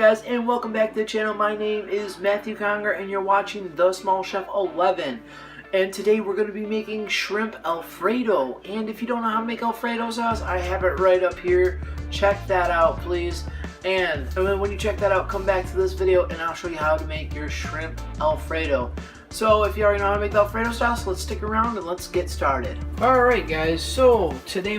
guys, and welcome back to the channel. My name is Matthew Conger and you're watching The Small Chef 11. And today we're going to be making shrimp Alfredo. And if you don't know how to make Alfredo sauce, I have it right up here. Check that out, please. And then when you check that out, come back to this video and I'll show you how to make your shrimp Alfredo. So if you already know how to make the Alfredo sauce, let's stick around and let's get started. Alright guys, so today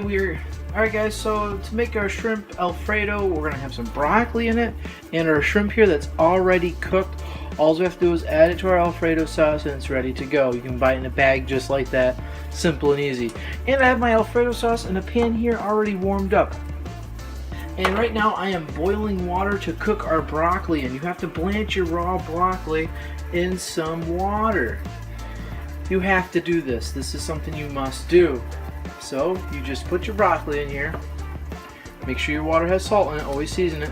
so to make our shrimp Alfredo, we're going to have some broccoli in it and our shrimp here that's already cooked. All we have to do is add it to our Alfredo sauce and it's ready to go. You can buy it in a bag just like that. Simple and easy. And I have my Alfredo sauce in a pan here already warmed up. And right now I am boiling water to cook our broccoli, and you have to blanch your raw broccoli in some water. You have to do this. This is something you must do. So you just put your broccoli in here. Make sure your water has salt in it. Always season it.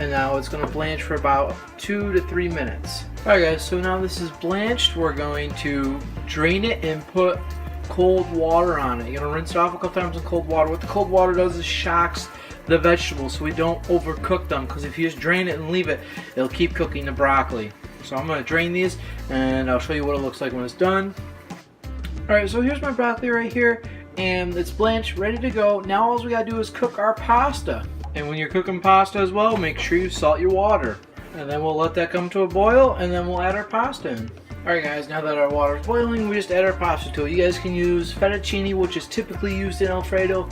And now it's going to blanch for about 2 to 3 minutes. Alright guys, so now this is blanched. We're going to drain it and put cold water on it. You're going to rinse it off a couple times in cold water. What the cold water does is shocks the vegetables so we don't overcook them, because if you just drain it and leave it, it'll keep cooking the broccoli. So I'm going to drain these and I'll show you what it looks like when it's done. Alright, so here's my broccoli right here, and it's blanched, ready to go. Now all we gotta do is cook our pasta. And when you're cooking pasta as well, make sure you salt your water. And then we'll let that come to a boil, and then we'll add our pasta in. Alright guys, now that our water is boiling, we just add our pasta to it. You guys can use fettuccine, which is typically used in Alfredo.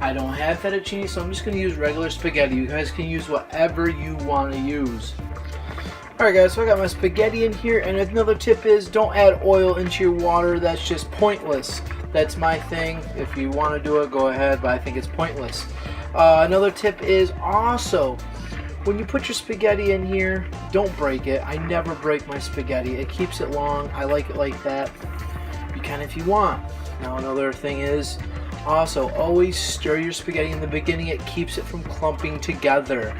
I don't have fettuccine, so I'm just going to use regular spaghetti. You guys can use whatever you want to use. Alright guys, so I got my spaghetti in here, and another tip is don't add oil into your water. That's just pointless. That's my thing. If you want to do it, go ahead, but I think it's pointless. Another tip is also, when you put your spaghetti in here, don't break it. I never break my spaghetti. It keeps it long. I like it like that. You can if you want. Now another thing is, also always stir your spaghetti in the beginning. It keeps it from clumping together.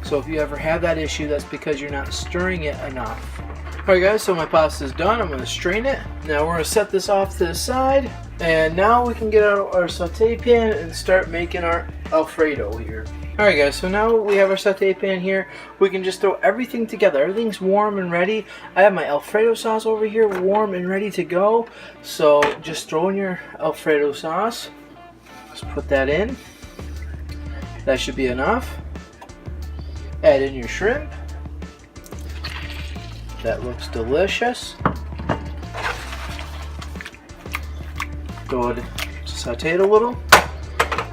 So if you ever have that issue, that's because you're not stirring it enough. Alright guys, so my pasta is done. I'm going to strain it. Now we're going to set this off to the side. And now we can get out our saute pan and start making our Alfredo here. Alright guys, so now we have our saute pan here. We can just throw everything together. Everything's warm and ready. I have my Alfredo sauce over here warm and ready to go. So just throw in your Alfredo sauce. Just put that in. That should be enough. Add in your shrimp. That looks delicious. Go ahead and saute it a little.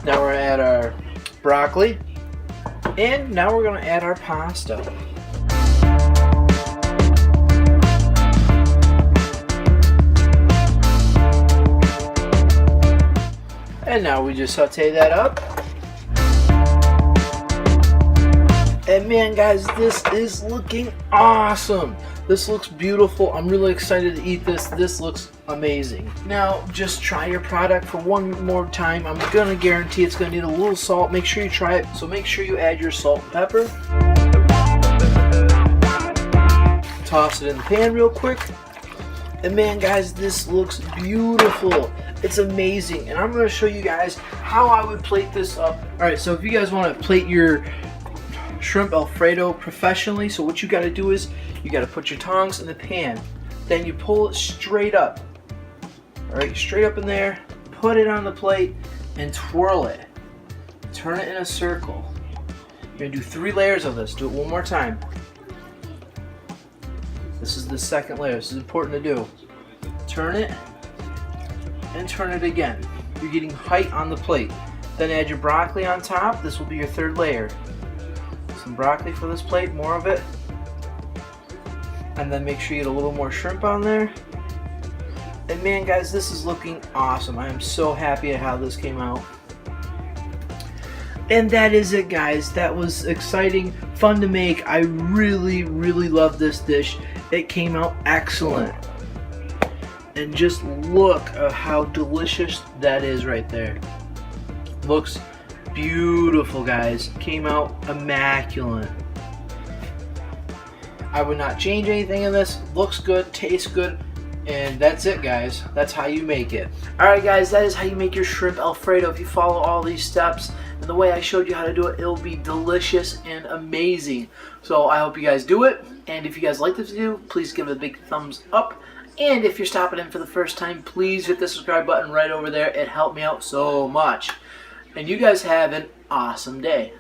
Now we're going to add our broccoli. And now we're going to add our pasta. And now we just saute that up. And man guys, this is looking awesome. This looks beautiful. I'm really excited to eat this. This looks amazing. Now just try your product for one more time. I'm gonna guarantee it's gonna need a little salt. Make sure you try it. So make sure you add your salt and pepper. Toss it in the pan real quick. And man guys, this looks beautiful. It's amazing. And I'm gonna show you guys how I would plate this up. Alright, so if you guys want to plate your shrimp Alfredo professionally, so what you got to do is you got to put your tongs in the pan, then you pull it straight up. Alright, straight up in there, put it on the plate and twirl it. Turn it in a circle. You're going to do 3 layers of this. Do it one more time. This is the second layer. This is important to do. Turn it and turn it again. You're getting height on the plate. Then add your broccoli on top. This will be your 3rd layer. Some broccoli for this plate, more of it. And then make sure you get a little more shrimp on there. And man guys, this is looking awesome. I am so happy at how this came out. And that is it guys. That was exciting, fun to make. I really love this dish. It came out excellent. And just look at how delicious that is right there. Looks beautiful guys. Came out immaculate. I would not change anything in this. Looks good, tastes good. And that's it, guys. That's how you make it. Alright guys, that is how you make your shrimp Alfredo. If you follow all these steps and the way I showed you how to do it, it'll be delicious and amazing. So I hope you guys do it. And if you guys like this video, please give it a big thumbs up. And if you're stopping in for the first time, please hit the subscribe button right over there. It helped me out so much. And you guys have an awesome day.